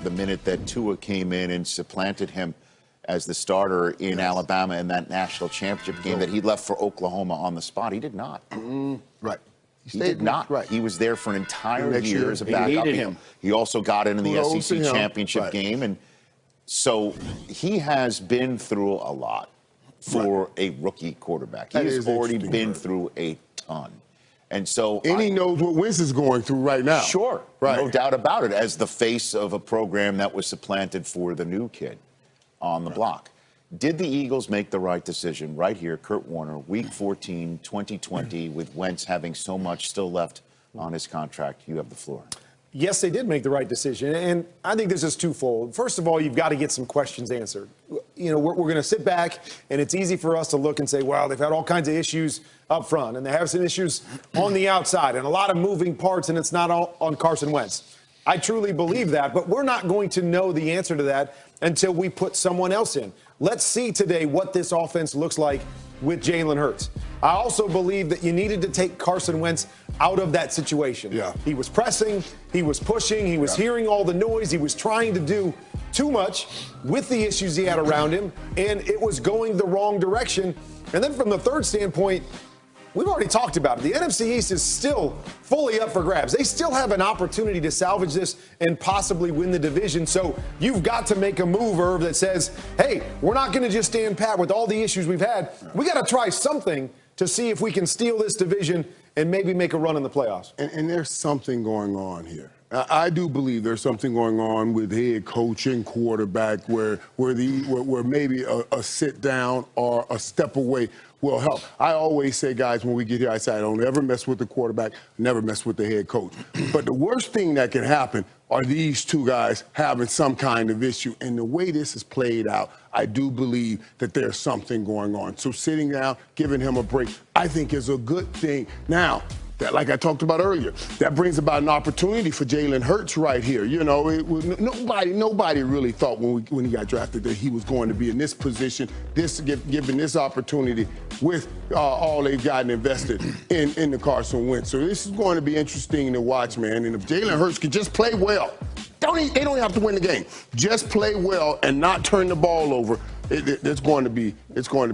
the minute that Tua came in and supplanted him as the starter in Alabama in that national championship game, that he left for Oklahoma on the spot. He did not. Right. He did not. Right. He was there for an entire year as a He backup. needed him. He also got into the Kudos SEC to him. championship game. And so he has been through a lot for a rookie quarterback. He has already been through a ton. And so he knows what Wentz is going through right now. Sure. Right. No doubt about it, as the face of a program that was supplanted for the new kid on the block. Did the Eagles make the right decision right here, Kurt Warner, Week 14, 2020, with Wentz having so much still left on his contract? You have the floor. Yes, they did make the right decision, and I think this is twofold. First of all, you've got to get some questions answered. You know, we're going to sit back, and it's easy for us to look and say, well, they've had all kinds of issues up front, and they have some issues on the outside, and a lot of moving parts, and it's not all on Carson Wentz. I truly believe that, but we're not going to know the answer to that until we put someone else in. Let's see today what this offense looks like with Jalen Hurts. I also believe that you needed to take Carson Wentz out of that situation. Yeah. He was pressing, he was pushing, he was hearing all the noise, he was trying to do too much with the issues he had around him, and it was going the wrong direction. And then from the third standpoint, we've already talked about it. The NFC East is still fully up for grabs. They still have an opportunity to salvage this and possibly win the division. So you've got to make a move, Irv, that says, hey, we're not going to just stand pat with all the issues we've had. We got to try something to see if we can steal this division and maybe make a run in the playoffs. And there's something going on here. I do believe there's something going on with head coach and quarterback where maybe a sit down or a step away will help. I always say, guys, when we get here, I say I don't ever mess with the quarterback, never mess with the head coach. But the worst thing that can happen are these two guys having some kind of issue. And the way this is played out, I do believe that there's something going on. So sitting down, giving him a break, I think is a good thing. Now, that, like I talked about earlier, that brings about an opportunity for Jalen Hurts right here. You know, nobody really thought when he got drafted that he was going to be in this position, given this opportunity with all they've gotten invested in the Carson Wentz. So this is going to be interesting to watch, man. And if Jalen Hurts can just play well, they don't have to win the game. Just play well and not turn the ball over. It's going to be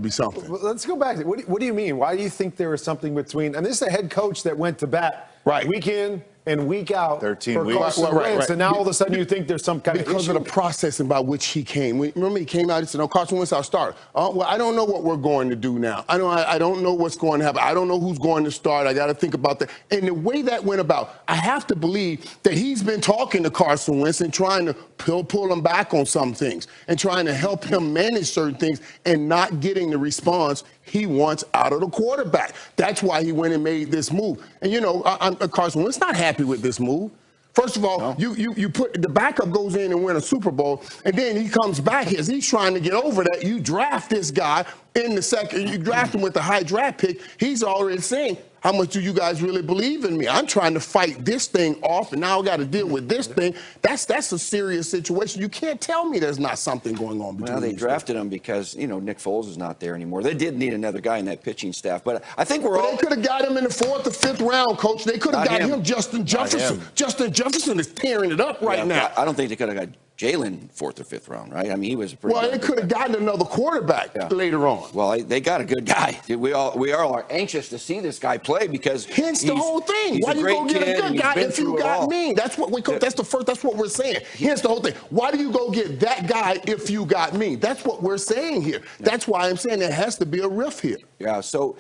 something. Well, let's go back. What do you mean? Why do you think there is something between? And this is a head coach that went to bat week in and week out 13 for weeks. Carson Wentz, and now all of a sudden you think there's some kind of issue? Because of the processing by which he came. Remember, he came out and said, "No, Carson Wentz, our starter." Well, I don't know what we're going to do now. I don't know what's going to happen. I don't know who's going to start. I got to think about that. And the way that went about, I have to believe that he's been talking to Carson Wentz and trying to pull him back on some things and trying to help him manage certain things and not getting the response he wants out of the quarterback. That's why he went and made this move. And, you know, Carson Wentz not happy with this move. First of all, you put the backup goes in and win a Super Bowl, and then he comes back here. He's trying to get over that. You draft this guy in the second. You draft him with a high draft pick. He's already saying, how much do you guys really believe in me? I'm trying to fight this thing off, and now I got to deal with this thing. That's a serious situation. You can't tell me there's not something going on between. Well, they drafted him because, you know, Nick Foles is not there anymore. They did need another guy in that pitching staff, but I think They could have got him in the 4th or 5th round, Coach. They could have got him Justin Jefferson. Justin Jefferson is tearing it up right now. I don't think they could have got Jalen 4th or 5th round, right? I mean, he was a pretty well, they could have gotten another quarterback later on. Well, they got a good guy. We all are anxious to see this guy play because hence the whole thing. Why do you go get a good guy if you got me? That's what that's what we're saying. Hence the whole thing. Why do you go get that guy if you got me? That's what we're saying here. That's why I'm saying there has to be a riff here. Yeah. So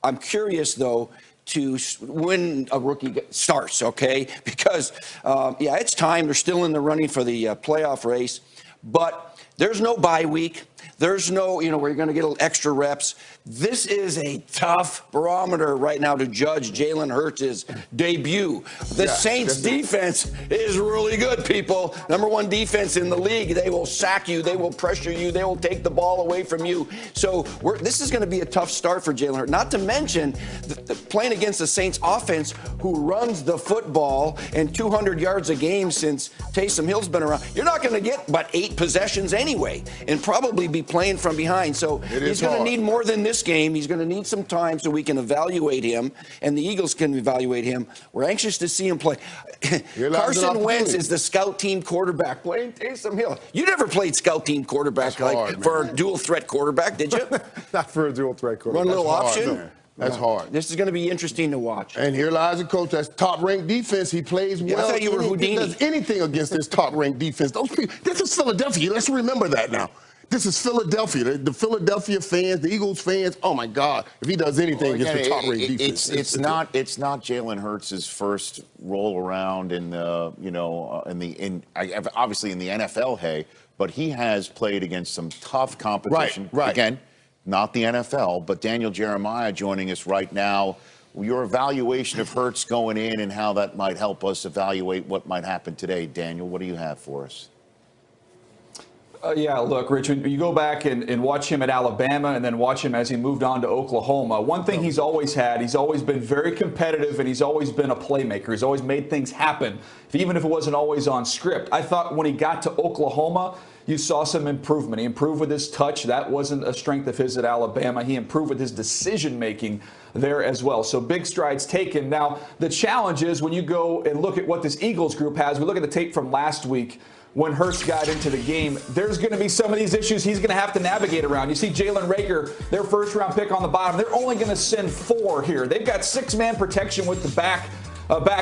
I'm curious though to when a rookie starts, okay? Because, it's time. They're still in the running for the playoff race. But there's no bye week. There's no, where you're going to get extra reps. This is a tough barometer right now to judge Jalen Hurts' debut. The Saints defense is really good, people. #1 defense in the league. They will sack you. They will pressure you. They will take the ball away from you. So this is going to be a tough start for Jalen Hurts. Not to mention playing against the Saints offense who runs the football and 200 yards a game since Taysom Hill's been around. You're not going to get but 8 possessions anyway, and probably be playing from behind. So he's going to need more than this game. He's going to need some time so we can evaluate him, and the Eagles can evaluate him. We're anxious to see him play. Carson Wentz is the scout team quarterback playing Taysom Hill. You never played scout team quarterback for a dual threat quarterback, did you? Not for a dual threat quarterback. Run a little option. That's hard. This is going to be interesting to watch. And here lies a coach that's top-ranked defense. He plays well. I thought you were Houdini. He does anything against this top-ranked defense. Those people, this is Philadelphia. Let's remember that now. This is Philadelphia. The Philadelphia fans, the Eagles fans. Oh my God! If he does anything against the top-ranked defense, it's not Jalen Hurts' first roll around in the obviously in the NFL. Hey, but he has played against some tough competition. Right. Again. Not the NFL, but Daniel Jeremiah joining us right now. Your evaluation of Hurts going in and how that might help us evaluate what might happen today. Daniel, what do you have for us? Yeah, look, Rich, you go back and watch him at Alabama and then watch him as he moved on to Oklahoma. One thing he's always been very competitive, and he's always been a playmaker. He's always made things happen, even if it wasn't always on script. I thought when he got to Oklahoma, you saw some improvement. He improved with his touch. That wasn't a strength of his at Alabama. He improved with his decision-making there as well. So big strides taken. Now, the challenge is when you go and look at what this Eagles group has, we look at the tape from last week when Hurts got into the game, there's going to be some of these issues he's going to have to navigate around. You see Jalen Reagor, their first-round pick on the bottom. They're only going to send 4 here. They've got 6-man protection with the back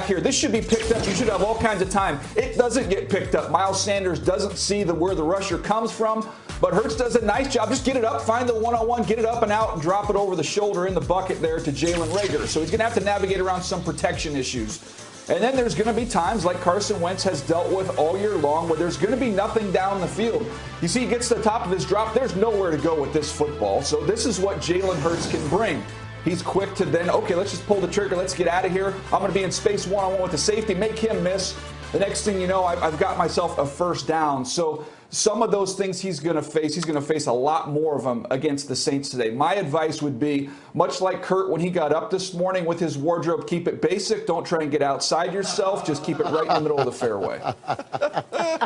here. This should be picked up. You should have all kinds of time. It doesn't get picked up. Miles Sanders doesn't see where the rusher comes from, but Hurts does a nice job. Just get it up, find the one-on-one, get it up and out, and drop it over the shoulder in the bucket there to Jalen Reagor. So he's going to have to navigate around some protection issues. And then there's going to be times like Carson Wentz has dealt with all year long where there's going to be nothing down the field. You see, he gets to the top of his drop. There's nowhere to go with this football. So this is what Jalen Hurts can bring. He's quick to then, okay, let's just pull the trigger. Let's get out of here. I'm going to be in space one-on-one with the safety, make him miss. The next thing you know, I've got myself a first down. So some of those things he's going to face a lot more of them against the Saints today. My advice would be, much like Kurt when he got up this morning with his wardrobe, keep it basic. Don't try and get outside yourself. Just keep it right in the middle of the fairway.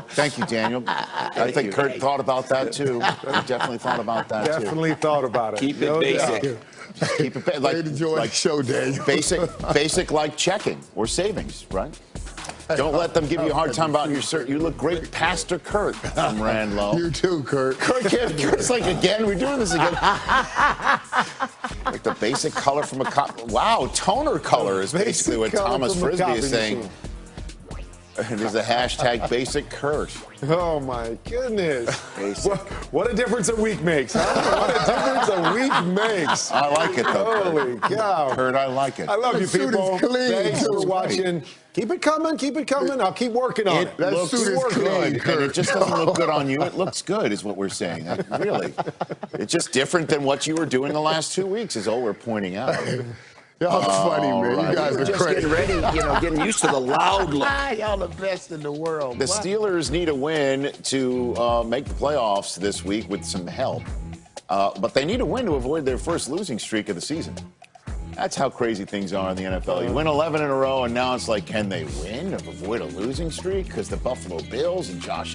Thank you, Daniel. I think Kurt thought about that, too. He definitely thought about that, too. Definitely thought about it. Keep it basic. Keep it like show, Daniel. Basic like checking or savings, right? Don't let them give you a hard time about your cert. You look great, Pastor Kurt from Randlow. You too, Kurt. Kurt's like, again, we're doing this again. Like the basic color from a wow, toner color is basically what Thomas Frisbee is saying. There's a hashtag basic Kurt. Oh my goodness. What a difference a week makes, huh? What a difference a week makes. I like it, though. Holy cow. Kurt, I like it. I love you, people. Thanks for watching. Keep it coming. Keep it coming. I'll keep working on it. It looks good, and it just doesn't look good on you. It looks good, is what we're saying. Really. It's just different than what you were doing the last 2 weeks, is all we're pointing out. Y'all funny, man. Right. You guys are just crazy. getting ready, getting used to the loud look. Y'all the best in the world. The Steelers need a win to make the playoffs this week with some help. But they need a win to avoid their first losing streak of the season. That's how crazy things are in the NFL. You win 11 in a row, and now it's like, can they win to avoid a losing streak? Because the Buffalo Bills and Josh